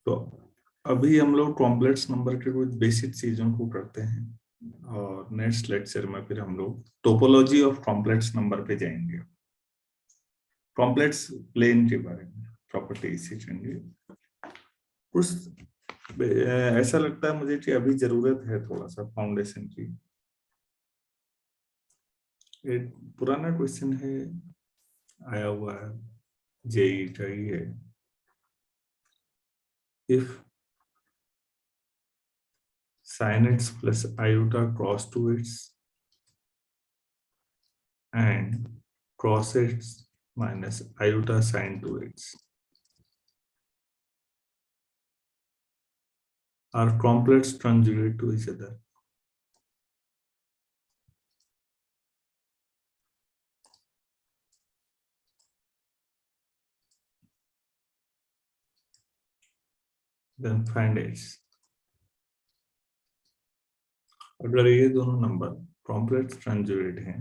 तो अभी हम लोग कॉम्प्लेक्स नंबर के कुछ बेसिक चीजों को करते हैं और नेक्स्ट लेक्चर में फिर हम लोग टोपोलॉजी ऑफ कॉम्प्लेक्स नंबर पे जाएंगे। कॉम्प्लेक्स प्लेन के बारे में प्रॉपर्टी सीखेंगे। कुछ ऐसा लगता है मुझे कि अभी जरूरत है थोड़ा सा फाउंडेशन की। एक पुराना क्वेश्चन है, आया हुआ है, जेई का ही है। If sin x plus iota cross 2x and cos x minus iota sin 2x are complex conjugate to each other, then find x। अगर ये दोनों नंबर कॉम्प्लेक्स कंजुगेट हैं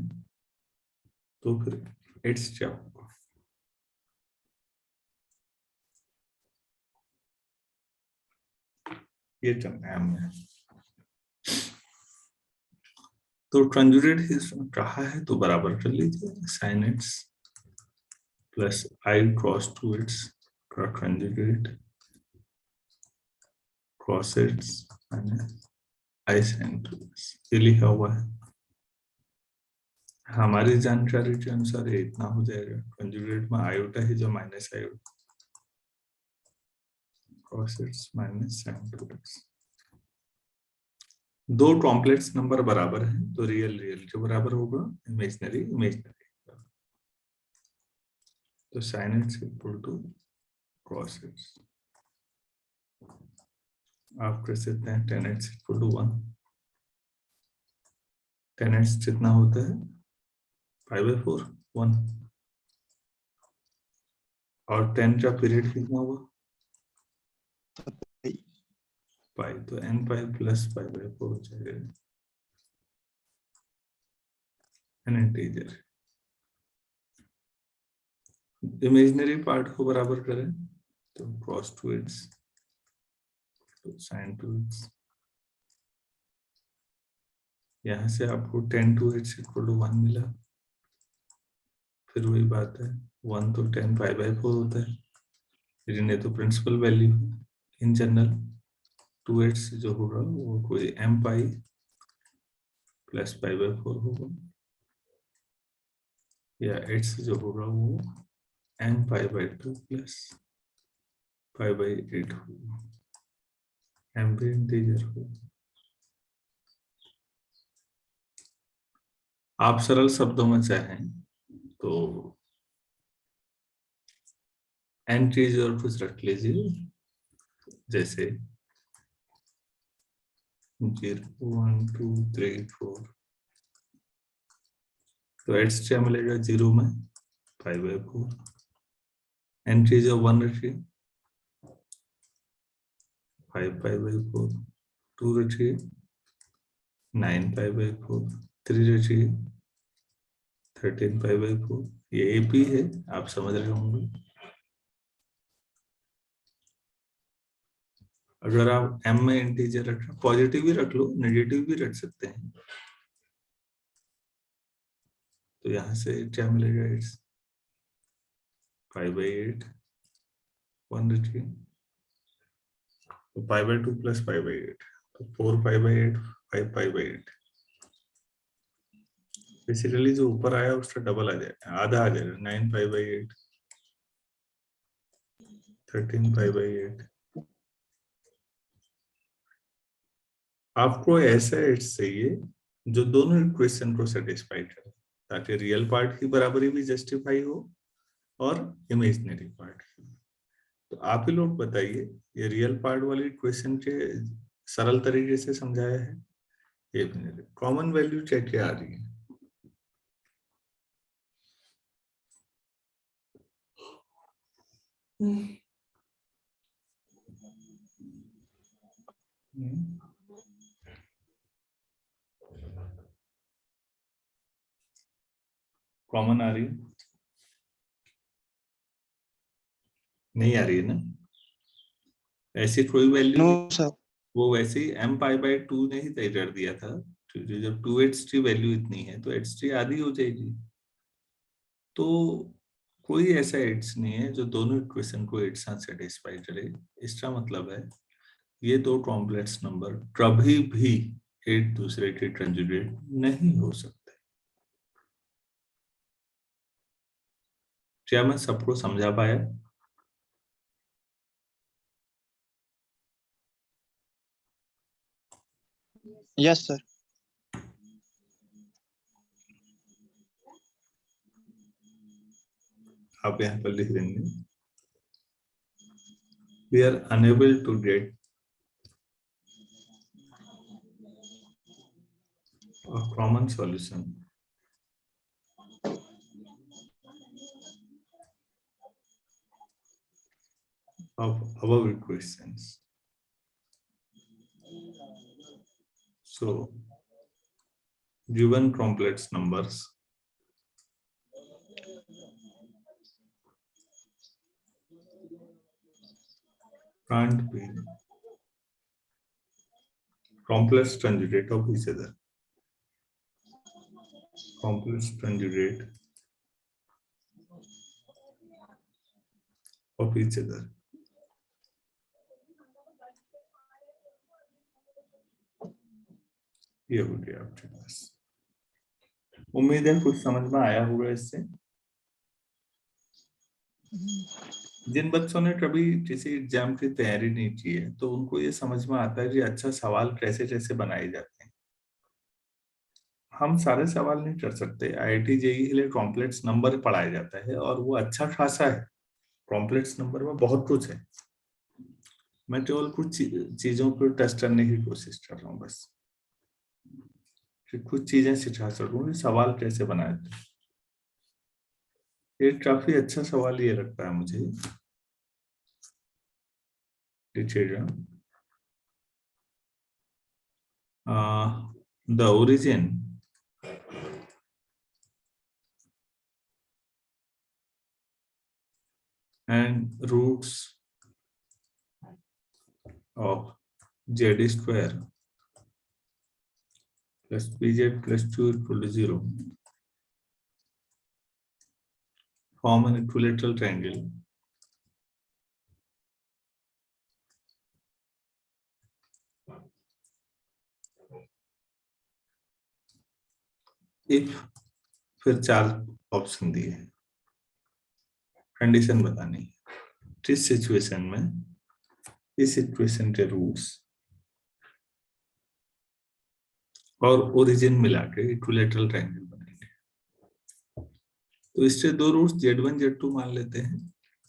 तो फिर x क्या होगा? ये करना है हमने। तो कंजुगेट कहा है तो बराबर कर लीजिए। sin x plus i cross 2x का conjugate cos x minus i sin 2x, ये लिखा हुआ है। हमारी जानकारी के अनुसार ये इतना हो जाएगा। कंजुगेट में आयोटा है जो minus iota cos x minus sin 2x। दो कॉम्प्लेक्स नंबर बराबर हैं तो रियल रियल के बराबर होगा, इमेजिनरी इमेजिनरी। तो sin x equal to cos x। आप कर सकते हैं tan x equal to 1। tan x कितना होता है? 5/4 1। और 10 का पीरियड कितना हुआ? पाई। तो n पाई प्लस 5/4 हो जाएगा। N integer. इमेजिनरी पार्ट को बराबर करें तो cos 2x तो sin 2x। यहाँ से आपको tan 2x इक्वल टू 1 मिला। फिर वही बात है, 1 तो tan 5/4 होता है, लेकिन ये तो principal value in general. 2x जो होगा वो कोई m पाई प्लस 5/4 होगा, या x जो होगा वो m पाई/2 प्लस 5/8 होगा। m भी इंटीजर होगा। आप सरल शब्दों में चाहें तो n चीज और कुछ रख लीजिए, जैसे 0 1 2 3 4। तो x क्या मिलेगा 0 में 5/4। n चीज 1 रखिए 5/4। 2 रखिए 9/4। 3 रखिए 13/4। ये AP है, आप समझ रहे होंगे। अगर आप m में इंटीजर रख, पॉजिटिव भी रख लो, नेगेटिव भी रख सकते हैं। तो यहां से क्या मिलेगा? इट्स 5/8 1 रखिए तो 5/2 प्लस 5/8 तो 4/8 5/8। बेसिकली जो ऊपर आया उसका डबल आ जाएगा, आधा आ जाएगा। 9/8 13/8। आपको ऐसा एड्स चाहिए जो दोनों इक्वेशन को सेटिस्फाई करे, ताकि रियल पार्ट की बराबरी भी जस्टिफाई हो और इमेजिनरी पार्ट की। तो आप ही लोग बताइए, ये रियल पार्ट वाली इक्वेशन के सरल तरीके से समझाया है, ये कॉमन वैल्यू क्या क्या आ रही है? कॉमन आ रही है? नहीं आ रही है ना? ऐसी कोई वैल्यू नो नहीं, सर। वो वैसे ही m π/2 ने ही तय कर दिया था। तो जब 2h3 वैल्यू इतनी है तो h3 आधी हो जाएगी। तो कोई ऐसा एड्स नहीं है जो दोनों इक्वेशन को एक साथ सेटिस्फाई करे। इसका मतलब है ये दो कॉम्प्लेक्स नंबर कभी भी एक दूसरे के कंजुगेट नहीं हो सकते। क्या मैं सबको समझा पाया? Yes sir. आप यहाँ पर लिख देंगे we are unable to get a common solution of above equations. So, given complex numbers can't be complex conjugate of each other. Complex conjugate of each other. ये हो गया आपके पास। उम्मीद है कुछ समझ में आया होगा इससे। जिन बच्चों ने कभी किसी एग्जाम की तैयारी नहीं की है तो उनको ये समझ में आता है कि अच्छा सवाल कैसे कैसे बनाए जाते हैं। हम सारे सवाल नहीं कर सकते। IIT JEE के लिए कॉम्प्लेक्स नंबर पढ़ाया जाता है और वो अच्छा खासा है। कॉम्प्लेक्स नंबर में बहुत कुछ है। मैं केवल कुछ चीजों को टेस्ट करने की कोशिश कर रहा हूँ बस, कि कुछ चीजें सिखा सकूं कि सवाल कैसे बनाए थे। एक काफी अच्छा सवाल ये लगता है मुझे, लिखिएगा the origin and roots of z square plus pz plus 2 equal to 0 form an equilateral triangle if, फिर 4 ऑप्शन दिए, कंडीशन बतानी किस सिचुएशन में इस इक्वेशन के रूट्स और ओरिजिन मिला के इक्विलेटरल ट्रायंगल बनेंगे। तो इससे दो रूट्स z1 z2 मान लेते हैं।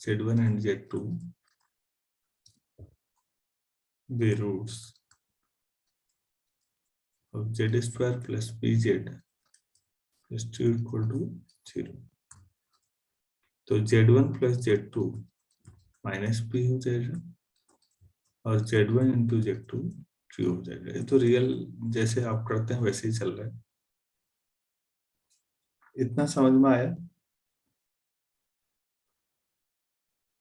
z1 and z2 the roots of z square plus pz plus 2 equal to 0। तो z1 plus z2 minus p हो जाएगा और z1 इंटू z2 3 हो जाएगा। ये तो रियल जैसे आप करते हैं वैसे ही चल रहा है। इतना समझ में आया?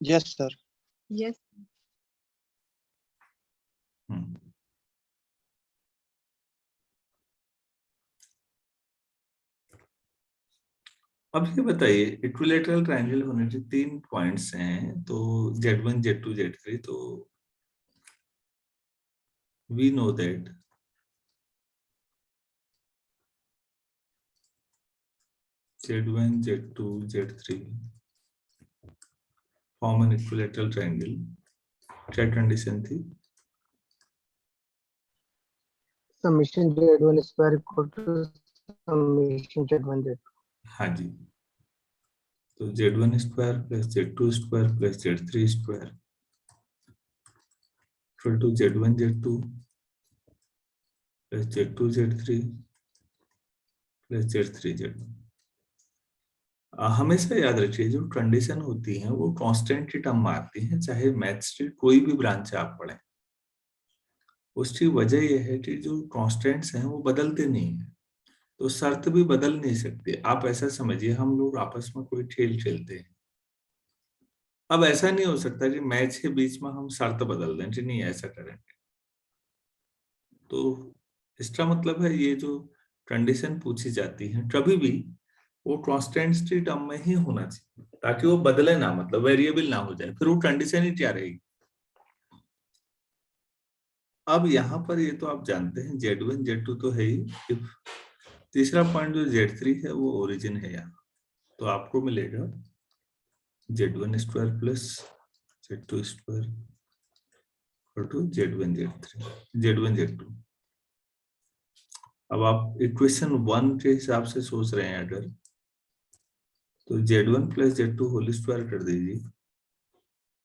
Yes sir. यस। अब ये बताइए इक्विलेटरल ट्रायंगल होने के 3 पॉइंट्स हैं, तो z1 z2 z3, तो we know that z1 z2 z3 form an equilateral triangle. क्या कंडीशन थी? Summation z1 square equal to summation z1 z2। हाँ जी, तो z1 square plus z2 square plus z3 square equal to z1 z2 plus z2 z3 plus z3 z1। हमेशा याद रखिए जो condition होती है वो कांस्टेंट की टर्म में आती है, चाहे मैथ्स की कोई भी ब्रांच आप पढ़ें। उसकी वजह यह है कि जो कांस्टेंट्स हैं वो बदलते नहीं है, तो शर्त भी बदल नहीं सकती। आप ऐसा समझिए हम लोग आपस में कोई खेल खेलते हैं, अब ऐसा नहीं हो सकता कि मैच के बीच में हम शर्त बदल दें, जी नहीं ऐसा करेंगे। तो इसका मतलब है ये जो कंडीशन पूछी जाती है कभी भी वो कांस्टेंट टर्म में ही होना चाहिए, ताकि वो बदले ना, मतलब वेरिएबल ना हो जाए, फिर वो कंडीशन ही क्या रहेगी। अब यहाँ पर ये तो आप जानते हैं Z1 Z2 तो है ही, तीसरा पॉइंट जो Z3 है वो ओरिजिन है यहाँ, तो आपको मिलेगा Z1 square plus Z2 square to Z1 Z2। अब आप इक्वेशन 1 के हिसाब से सोच रहे हैं अगर, तो Z1 plus Z2 whole square कर दीजिए,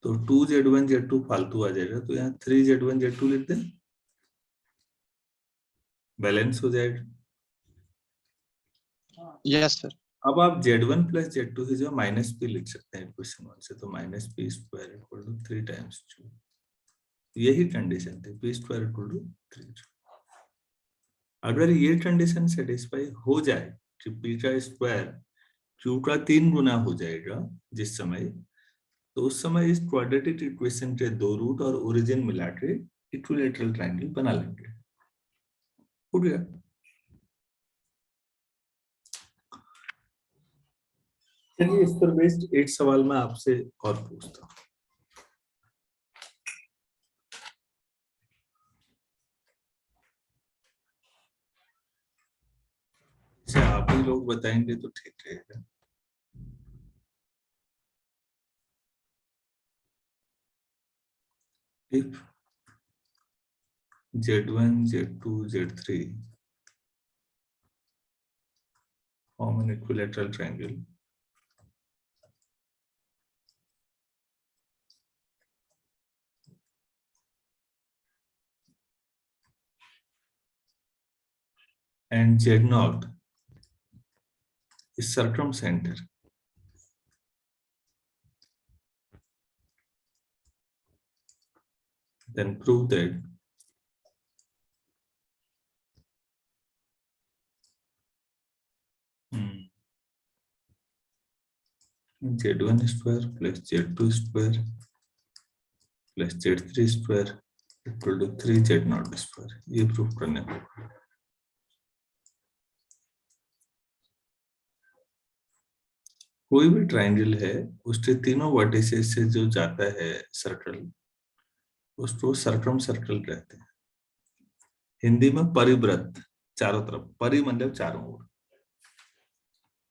तो 2Z1 Z2 फालतू आ जाएगा, तो यहाँ 3Z1 Z2 लिख दें, बैलेंस हो जाएगा। Yes, sir. अब आप Z1 प्लस Z2 की जो माइनस पी लिख सकते हैं इक्वेशन 1 से, तो minus P square equal to 3 times 2, यही कंडीशन थी, पी स्क्वायर इक्वल टू 3। अगर ये कंडीशन सेटिस्फाई हो जाए कि पी का स्क्वायर क्यू का 3 गुना हो जाएगा जिस समय, तो उस समय इस क्वाड्रेटिक इक्वेशन के दो रूट और ओरिजिन मिला के इक्विलैटरल ट्रायंगल बना लेंगे। हो गया। चलिए इस पर बेस्ड एक सवाल मैं आपसे और पूछता हूँ। इसे आप ही लोग बताएंगे तो ठीक रहेगा। If Z1, Z2, Z3 form an equilateral triangle, and Z0 is circumcenter, then prove that Z1 square plus Z2 square plus Z3 square equal to 3Z0 square, ये प्रूफ करने को। कोई भी ट्रायंगल है उसके तीनों वर्टिसेस से जो जाता है सर्कल, उसको सर्कम सर्कल कहते हैं। हिंदी में परिवृत्त, चारों तरफ, परि मतलब चारों ओर,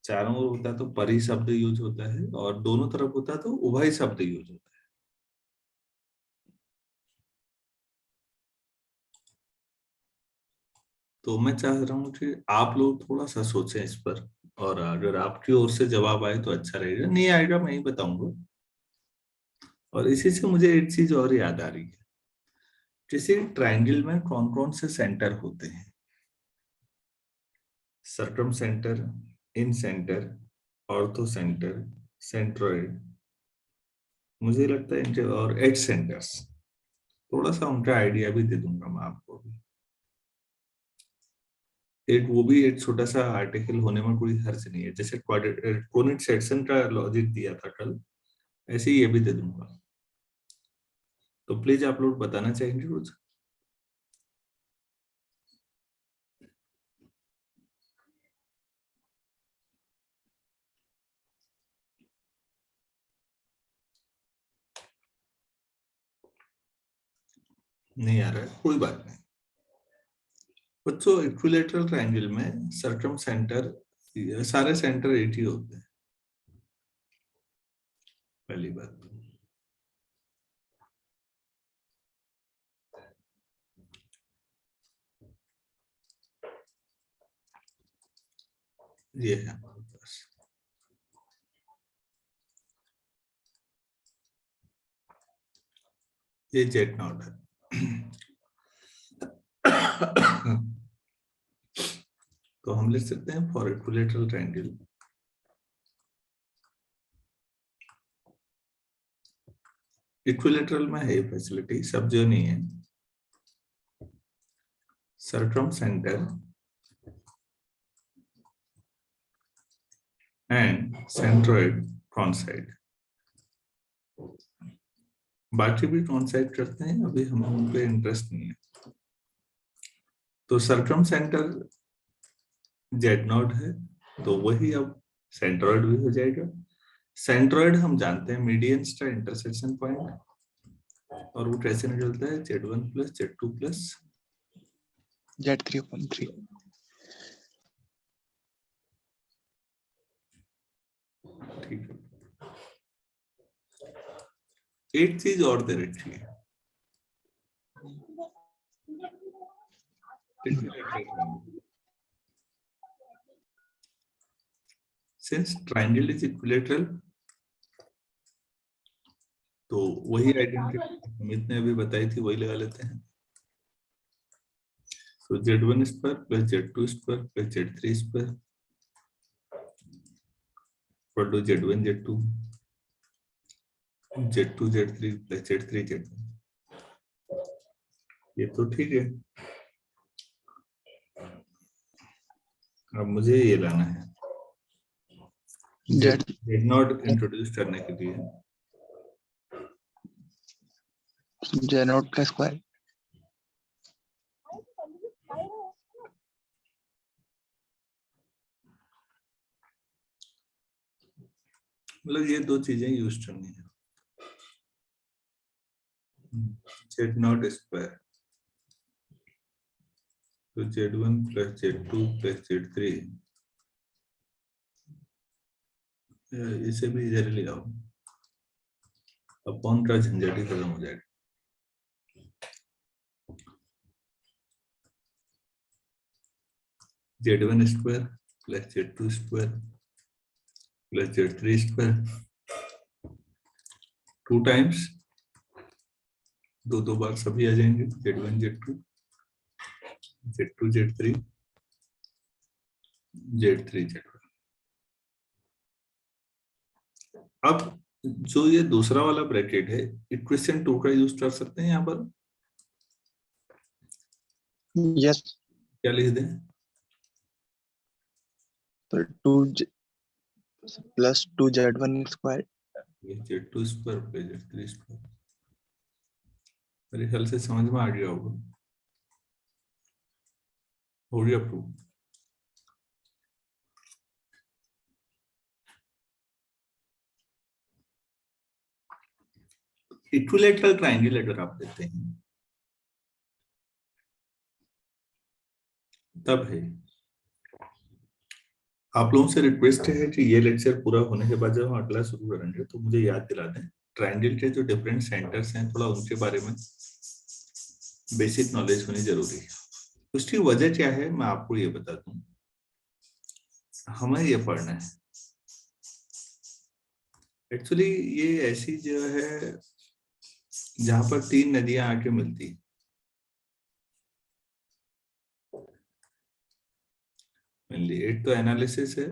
चारों ओर होता है तो परि शब्द यूज होता है, और दोनों तरफ होता है तो उभय शब्द यूज होता है। तो मैं चाह रहा हूँ कि आप लोग थोड़ा सा सोचें इस पर, और अगर आपकी ओर से जवाब आए तो अच्छा रहेगा, नहीं आएगा मैं ही बताऊंगा। और इसी से मुझे एक चीज और याद आ रही है, किसी ट्रायंगल में कौन कौन से सेंटर होते हैं? सर्कम सेंटर, इन सेंटर, ऑर्थो सेंटर, सेंट्रोइड, मुझे लगता है इनके, और एड सेंटर्स। थोड़ा सा उनका आइडिया भी दे दूंगा मैं आपको। एक वो भी एक छोटा सा आर्टिकल होने में कोई हर्ज नहीं है, जैसे कोनिक सेक्शन का लॉजिक दिया था कल, ऐसे ही ये भी दे दूंगा। तो प्लीज आप लोग बताना चाहेंगे कुछ? नहीं आ रहा है, कोई बात नहीं बच्चों। इक्विलैटरल ट्रायंगल में सर्कम सेंटर, सारे सेंटर 80 होते हैं, पहली बात। ये है हमारे पास, ये जेट नॉट है। तो हम लिख सकते हैं फॉर इक्विलैटरल ट्रायंगल इक्विलैटरल में है फैसिलिटी, सब जो नहीं है, सर्कम सेंटर एंड सेंट्रोइड कॉन्साइड। बाकी भी कॉन्सेप्ट करते हैं, अभी हमें उन पे इंटरेस्ट नहीं है। तो सर्कम सेंटर जेड नॉट है, तो वही अब सेंट्रॉइड भी हो जाएगा। सेंट्रॉइड हम जानते हैं मीडियन स्टार इंटरसेक्शन पॉइंट, और वो कैसे निकलता है, Z1 plus Z2 plus Z3/3। ठीक है। एक चीज और दे रखी है, सिंस ट्रायंगल इज इक्विलेटरल, तो वही आइडेंटिटी अमित ने अभी बताई थी, वही लगा लेते हैं। तो Z1 square plus Z2 square plus Z3 square equal to Z1 Z2 Z2 Z3 plus Z3 Z1। ये तो ठीक है। अब मुझे ये लाना है Z नॉट इंट्रोड्यूस करने के लिए। Z0 का स्क्वायर। मतलब ये दो चीजें यूज करनी है। Z नॉट स्क्वायर तो Z1 plus Z2 plus Z3, इसे भी इधर ले आओ, अपॉन का झंझट ही खत्म हो जाएगा। Z1 square plus Z2 square plus Z3 square 2 times, दो बार सभी आ जाएंगे, Z1 Z2 Z2 Z3 Z3 Z1। अब जो ये दूसरा वाला ब्रैकेट है, इक्वेशन 2 का यूज कर सकते हैं यहाँ पर। यस। क्या लिख दें? तो 2 plus 2Z1 square. Z2 square plus Z3 square. मेरे ख्याल से समझ में आ गया होगा। हो गया प्रूव। इक्विलेटरल ट्रायंगल अगर आप देते हैं तब है। आप लोगों से रिक्वेस्ट है कि ये लेक्चर पूरा होने के बाद जब हम अगला शुरू करेंगे तो मुझे याद दिला दें ट्रायंगल के जो डिफरेंट सेंटर्स हैं, थोड़ा उनके बारे में बेसिक नॉलेज होनी जरूरी है। उसकी वजह क्या है मैं आपको ये बता दूं। हमें ये पढ़ना है एक्चुअली, ये ऐसी जगह है जहां पर 3 नदियां आके मिलती है। एक तो एनालिसिस है,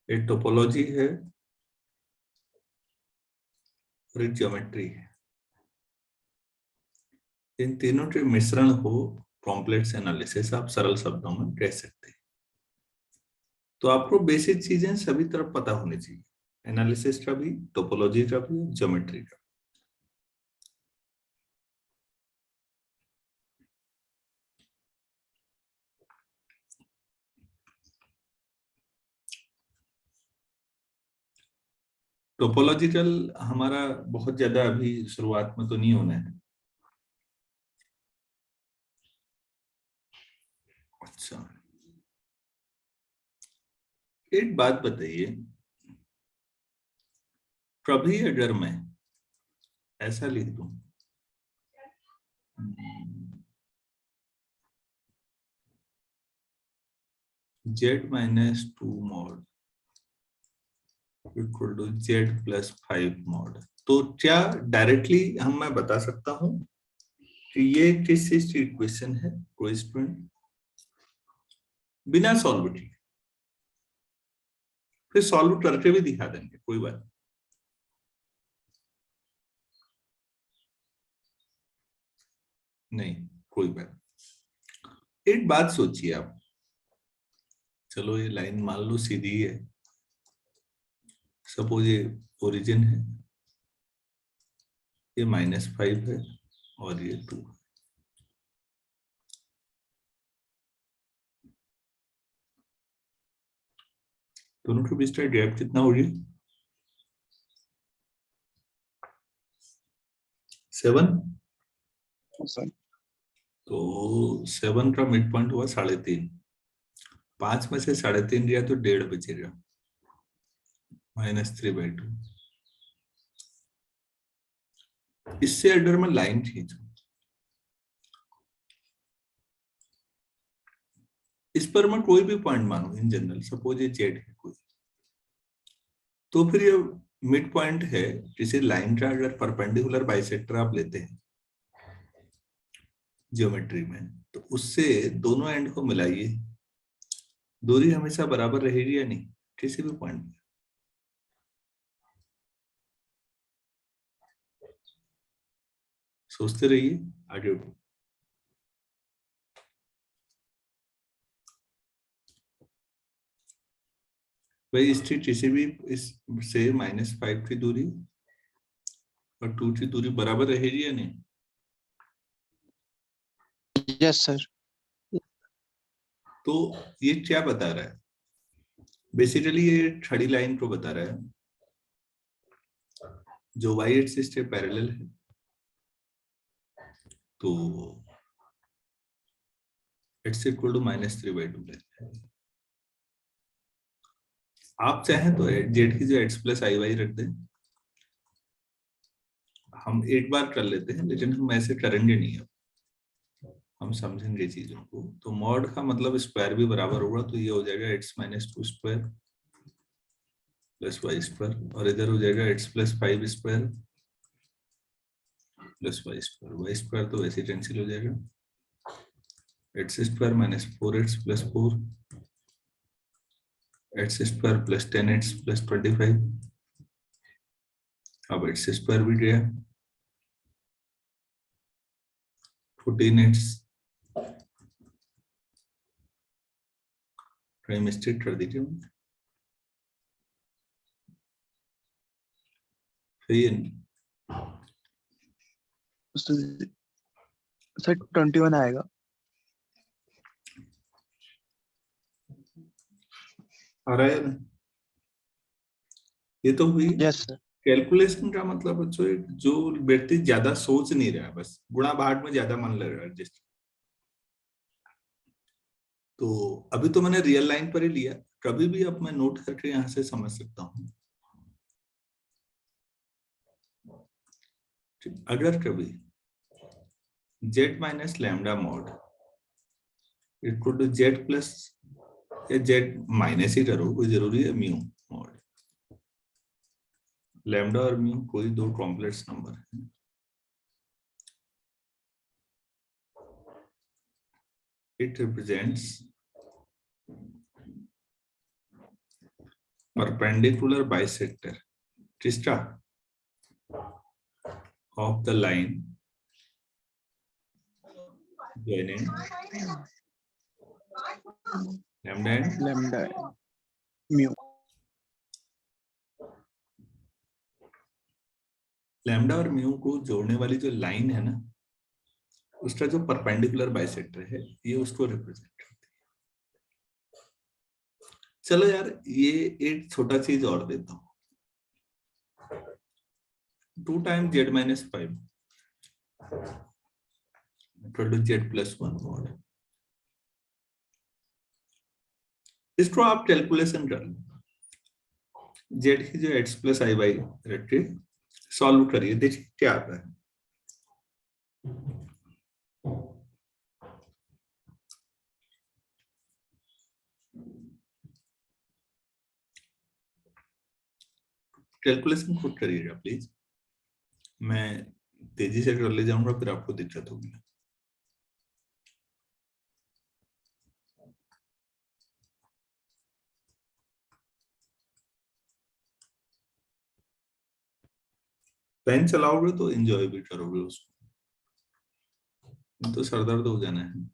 एक टोपोलॉजी है और एक ज्योमेट्री है। इन तीनों के मिश्रण हो कॉम्प्लेक्स एनालिसिस आप सरल शब्दों में कह सकते हैं। तो आपको बेसिक चीजें सभी तरफ पता होनी चाहिए, एनालिसिस का भी, टोपोलॉजी का भी, ज्योमेट्री का। टोपोलॉजिकल हमारा बहुत ज्यादा अभी शुरुआत में तो नहीं होना है। अच्छा, एक बात बताइए, कभी अगर मैं ऐसा लिख दूं Z-2 mod equal to Z+5 mod, तो क्या डायरेक्टली मैं बता सकता हूं कि ये किस चीज की इक्वेशन है? कोई स्टूडेंट बिना सॉल्व किए, फिर सॉल्व करके भी दिखा देंगे, कोई बात नहीं, कोई बात। एक बात सोचिए आप, चलो ये लाइन मान लो सीधी है, सपोज ये ओरिजिन है, ये -5 है और ये 2 है। दोनों के बीच का गैप कितना हो गया? 7। सर तो 7 का मिड पॉइंट हुआ 3.5। 5 में से 3.5 दिया तो 1.5 बचेगा, -3/2। इससे अगर मैं लाइन खींचूं, इस पर मैं कोई भी पॉइंट मानू इन जनरल, सपोज ये जेड है कोई, तो फिर ये मिड पॉइंट है। किसी लाइन का अगर परपेंडिकुलर बाइसेक्टर आप लेते हैं ज्योमेट्री में, तो उससे दोनों एंड को मिलाइए, दूरी हमेशा बराबर रहेगी या नहीं किसी भी पॉइंट पे? सोचते रहिए, आगे बढ़ो। भाई इसकी किसी भी इस से -5 की दूरी और 2 की दूरी बराबर रहेगी या नहीं? Yes sir. तो ये क्या बता रहा है? बेसिकली ये खड़ी लाइन को बता रहा है जो y एक्सिस के पैरेलल है। तो x इक्वल टू -3/2 लेते हैं। आप चाहें तो जेड की जो x+iy रख दें, हम एक बार कर लेते हैं लेकिन हम ऐसे करेंगे नहीं, अब हम समझेंगे चीजों को। तो मॉड का मतलब स्क्वायर भी बराबर होगा, तो ये हो जाएगा x-2² + y², और इधर हो जाएगा x+5² + y²। y² तो वैसे कैंसिल हो जाएगा, x² - 4x + 4 x² + 10x + 25। अब x² भी गया, 14x। कहीं मिस्टेक कर दीजिए, सही है नहीं? सर 21 आएगा। आ रहा है ना? ये तो हुई यस सर। कैलकुलेशन का मतलब बच्चों, जो व्यक्ति ज्यादा सोच नहीं रहा, बस गुणा भाग में ज्यादा मन लग रहा है जिस। तो अभी तो मैंने रियल लाइन पर ही लिया, कभी भी अब मैं नोट करके यहाँ से समझ सकता हूँ। अगर कभी z - lambda mod equal to z+ या z- ही करो, कोई जरूरी है, म्यू मॉड लैम्डा और म्यू कोई दो कॉम्प्लेक्स नंबर है, it represents perpendicular bisector किसका? of the line joining lambda and lambda mu. Lambda और म्यू को जोड़ने वाली जो लाइन है ना, उसका जो परपेंडिकुलर बाइसेक्टर है, ये उसको रिप्रेजेंट करती है। चलो यार, ये एक छोटा चीज और देता हूं, 2 time z - 5 equal to z+1 mod. इसको आप कैलकुलेशन कर लो, z की जो x+iy रख के सॉल्व करिए, देखिए क्या आता है। कैलकुलेशन खुद करिएगा प्लीज, मैं तेजी से कर ले जाऊंगा फिर आपको दिक्कत होगी। पेन चलाओगे तो एंजॉय भी करोगे उसको, तो सर दर्द हो जाना है।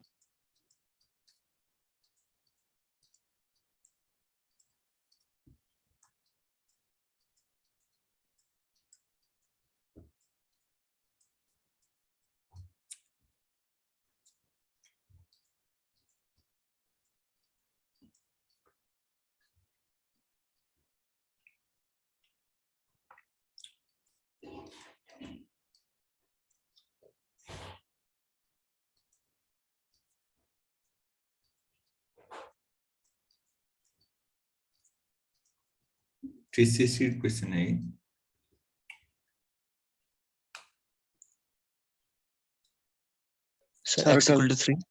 टीसी शीट क्वेश्चन है ये। Sir, x equal to 3.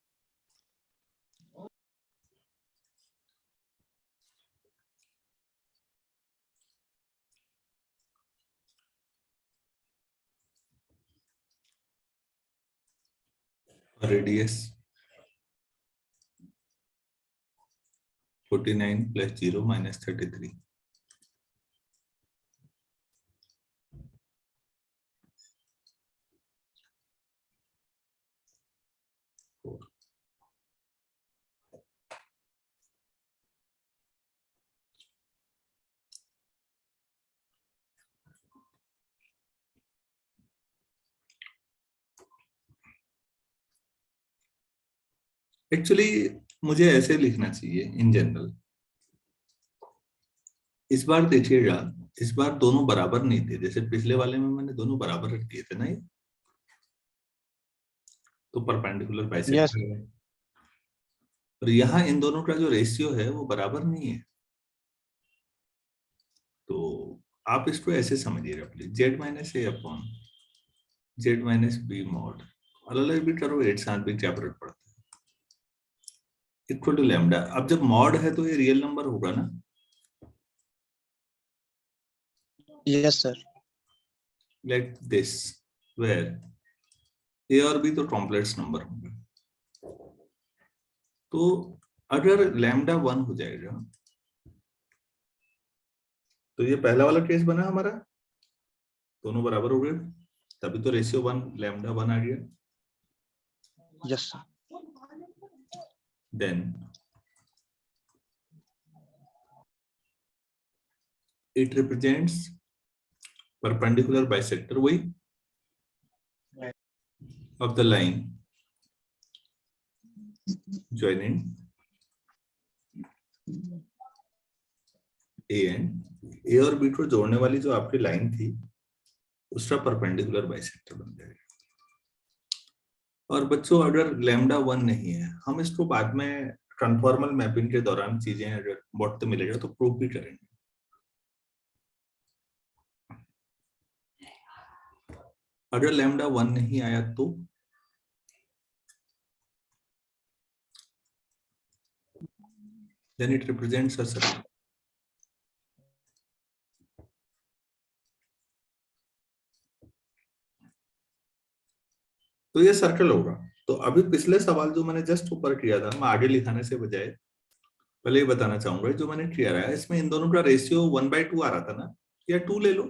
Radius 49 + 0 - 33। Actually मुझे ऐसे लिखना चाहिए इन जनरल। इस बार देखिएगा, इस बार दोनों बराबर नहीं थे, जैसे पिछले वाले में मैंने दोनों बराबर रख दिए थे ना, ये तो परपेंडिकुलर Yes. बाइसेक्टर है। और यहाँ इन दोनों का जो रेशियो है वो बराबर नहीं है। तो आप इसको ऐसे समझिएगा please, z - a/z - b mod, अलग भी करो एक साथ भी क्या फर्क पड़ता है, इक्वल टू लैम्डा। अब जब मॉड है तो ये रियल नंबर होगा ना, Yes, sir. Like this, where A और बी तो कॉम्प्लेक्स नंबर होंगे। तो अगर लैम्डा 1 हो जाएगा तो ये पहला वाला केस बना हमारा, दोनों बराबर हो गए, तभी तो रेशियो 1 लैम्डा 1 आ गया। Yes, sir. Then it represents perpendicular bisector, वही of the line joining A and A और B को जोड़ने वाली जो आपकी लाइन थी उसका परपेंडिकुलर बाइसेक्टर बन जाएगा। और बच्चों अगर लैम्डा 1 नहीं है, हम इसको बाद में कन्फॉर्मल मैपिंग के दौरान चीजें अगर वक्त मिलेगा तो प्रूव भी करेंगे। अगर लैम्डा 1 नहीं आया तो then it represents a circle। तो ये सर्कल होगा। तो अभी पिछले सवाल जो मैंने जस्ट ऊपर किया था, मैं आगे लिखाने से बजाय पहले ये बताना चाहूंगा, जो मैंने किया है इसमें इन दोनों का रेशियो 1/2 आ रहा था ना, या 2 ले लो,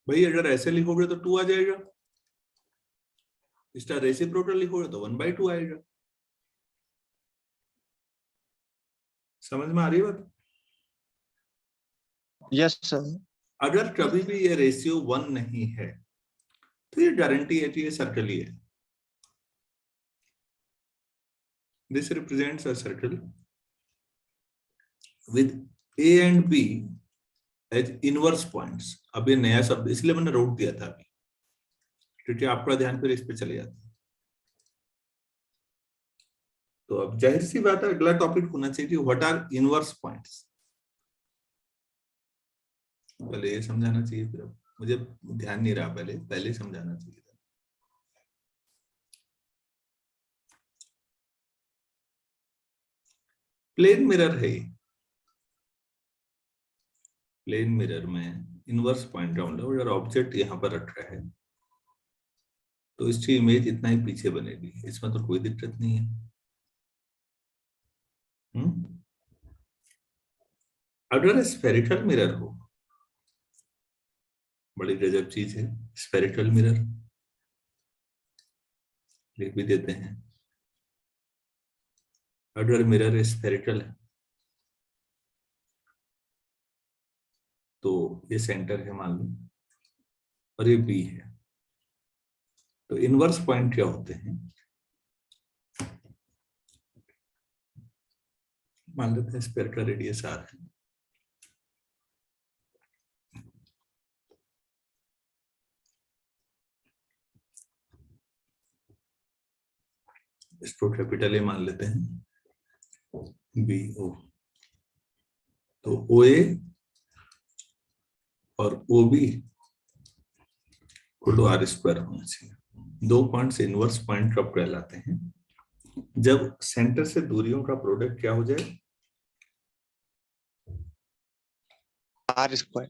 भाई अगर ऐसे लिखोगे तो 2 आ जाएगा, इसका रेसिप्रोकल लिखोगे तो 1/2 आएगा। समझ में आ रही है बात? Yes, sir. अगर कभी भी ये रेशियो 1 नहीं है तो ये गारंटी है कि ये सर्कल ही है। This represents a circle with A and B as inverse points. अब ये नया शब्द इसलिए मैंने रोक दिया था अभी, क्योंकि आपका ध्यान फिर इस पे चले जाता है। तो अब जाहिर सी बात है अगला टॉपिक होना चाहिए कि व्हाट आर इनवर्स पॉइंट्स। पहले ये समझाना चाहिए, फिर मुझे ध्यान नहीं रहा, पहले समझाना चाहिए था। प्लेन मिरर है, प्लेन मिरर में इनवर्स पॉइंट राउंड है, अगर ऑब्जेक्ट यहाँ पर रखा है तो इसकी इमेज इतना ही पीछे बनेगी, इसमें तो कोई दिक्कत नहीं है। अगर स्फेरिकल मिरर हो, बड़ी गजब चीज है स्फेरिकल मिरर, लिख भी देते हैं। अगर मिरर स्फेरिकल है तो ये सेंटर है मान लो, और ये बी है, तो इनवर्स पॉइंट क्या होते हैं, मान लेते हैं स्फेयर का रेडियस r है, इसको कैपिटल ए मान लेते हैं, BO, तो OA और OB को R स्क्वायर होना चाहिए। 2 पॉइंट्स इनवर्स पॉइंट कब कहलाते हैं? जब सेंटर से दूरियों का प्रोडक्ट क्या हो जाए? R square.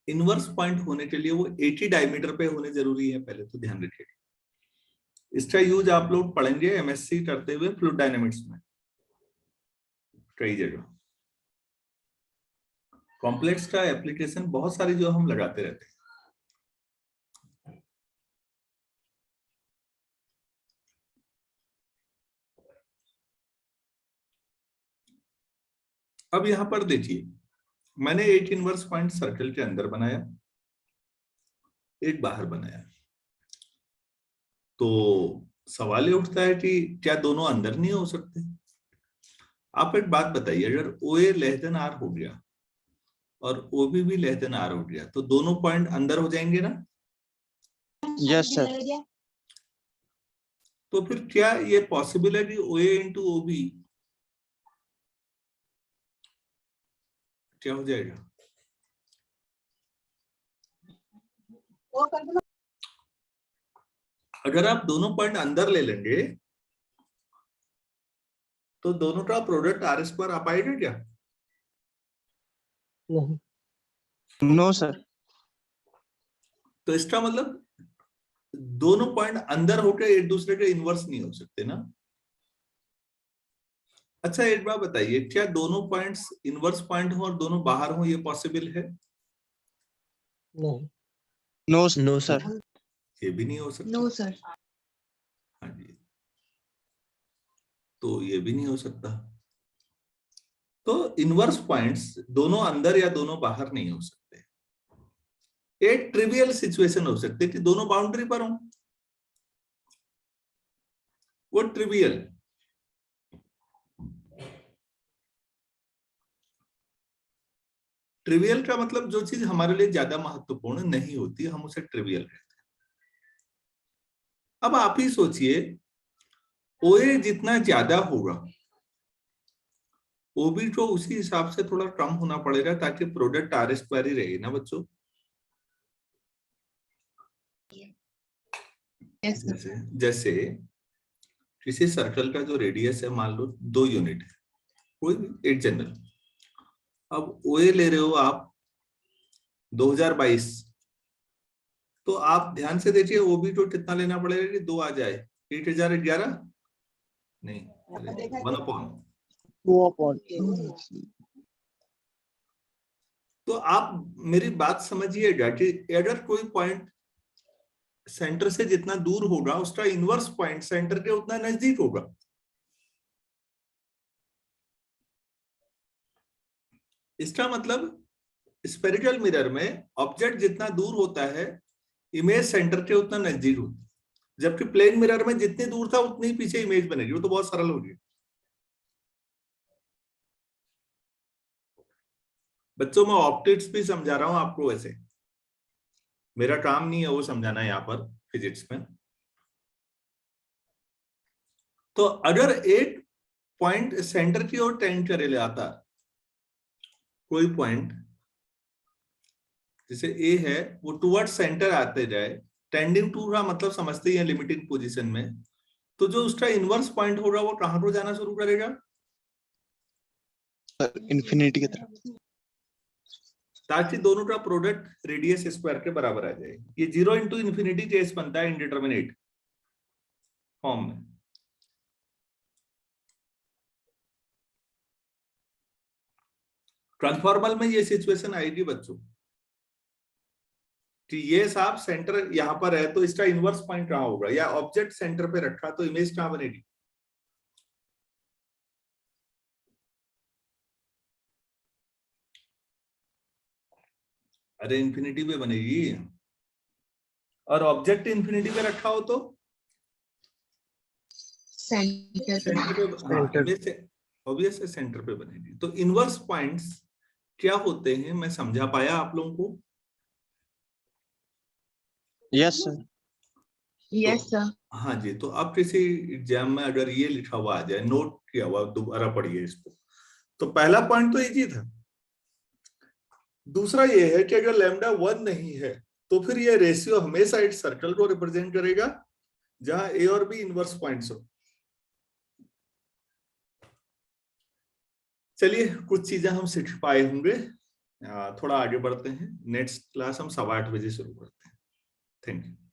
इनवर्स पॉइंट होने के लिए वो 80 डायमीटर पे होने जरूरी है, पहले तो ध्यान रखिए। इसका यूज आप लोग पढ़ेंगे MSc करते हुए फ्लूइड डायनामिक्स में कई जगह। कॉम्प्लेक्स का एप्लीकेशन बहुत सारी जो हम लगाते रहते हैं। अब यहां पर देखिए, मैंने एक इनवर्स पॉइंट सर्कल के अंदर बनाया, एक बाहर बनाया। तो सवाल ये उठता है कि क्या दोनों अंदर नहीं हो सकते? आप एक बात बताइए, अगर OA लेस देन R हो गया और OB भी लेस देन R हो गया, तो दोनों पॉइंट अंदर हो जाएंगे ना? Yes, sir. तो फिर क्या ये पॉसिबल है कि OA इंटू OB क्या हो जाएगा? अगर आप दोनों पॉइंट अंदर ले लेंगे तो दोनों का प्रोडक्ट R स्क्वायर आ पाएगा क्या? नहीं। No, sir. तो इसका मतलब दोनों पॉइंट अंदर होकर एक दूसरे के इनवर्स नहीं हो सकते ना। अच्छा एक बात बताइए, क्या दोनों पॉइंट्स इनवर्स पॉइंट हो और दोनों बाहर हो, ये पॉसिबल है? नहीं। No, no, sir. ये भी नहीं हो सकता। No sir. हाँ जी, तो ये भी नहीं हो सकता। तो इनवर्स पॉइंट्स दोनों अंदर या दोनों बाहर नहीं हो सकते। एक ट्रिवियल सिचुएशन हो सकती है कि दोनों बाउंड्री पर हो, वो ट्रिवियल। ट्रिवियल का मतलब जो चीज हमारे लिए ज्यादा महत्वपूर्ण नहीं होती, हम उसे ट्रिवियल कहते हैं। अब आप ही सोचिए, OA जितना ज्यादा होगा, OB को उसी हिसाब से थोड़ा कम होना पड़ेगा ताकि प्रोडक्ट R स्क्वायर ही रहे ना बच्चों। जैसे किसी सर्कल का जो रेडियस है, मान लो 2 यूनिट है, कोई भी एक जनरल। अब OA ले रहे हो आप 2022, तो आप ध्यान से देखिए OB को कितना लेना पड़ेगा कि 2 आ जाए? 8011 नहीं, 1/। तो आप मेरी बात समझिएगा कि अगर कोई पॉइंट सेंटर से जितना दूर होगा, उसका इनवर्स पॉइंट सेंटर के उतना नजदीक होगा। इसका मतलब स्फेरिकल मिरर में ऑब्जेक्ट जितना दूर होता है, इमेज सेंटर के उतना नजदीक होती है, जबकि प्लेन मिरर में जितनी दूर था उतनी पीछे इमेज बनेगी। वो तो बहुत सरल हो गया बच्चों। मैं ऑप्टिक्स भी समझा रहा हूं आपको, वैसे मेरा काम नहीं है वो समझाना यहाँ पर फिजिक्स में। तो अगर एक पॉइंट सेंटर की ओर टेंड करे ले आता, कोई पॉइंट जैसे A है, वो टुवर्ड सेंटर आते जाए, टेंडिंग टू का मतलब समझते ही है लिमिटिंग पोजीशन में, तो जो उसका इनवर्स पॉइंट होगा वो कहां को जाना शुरू करेगा? इंफिनिटी की तरफ, ताकि दोनों का प्रोडक्ट रेडियस स्क्वायर के बराबर आ जाए। ये 0 इंटू इन्फिनिटी केस बनता है इंडिटरमिनेट फॉर्म में। ट्रांसफॉर्मल में ये सिचुएशन आएगी बच्चों कि ये साहब सेंटर यहां पर है, तो इसका इनवर्स पॉइंट कहां होगा, या ऑब्जेक्ट सेंटर पे रखा तो इमेज कहां बनेगी? अरे इंफिनिटी पे बनेगी। और ऑब्जेक्ट इंफिनिटी पे रखा हो तो सेंटर पे, हाँ, इमेज से ऑब्वियस है सेंटर पे बनेगी। तो इनवर्स पॉइंट्स क्या होते हैं, मैं समझा पाया आप लोगों को? Yes sir. Yes sir. हाँ जी, तो आप किसी एग्जाम में अगर ये लिखा हुआ आ जाए, नोट किया हुआ, दोबारा पढ़िए इसको, तो पहला पॉइंट तो इजी था। दूसरा ये है कि अगर लैम्डा 1 नहीं है तो फिर ये रेशियो हमेशा इस सर्कल को रिप्रेजेंट करेगा जहां ए और बी इनवर्स पॉइंट्स हो। चलिए कुछ चीजें हम सीख पाए होंगे, थोड़ा आगे बढ़ते हैं। नेक्स्ट क्लास हम 8:15 बजे शुरू करते हैं। Thank you.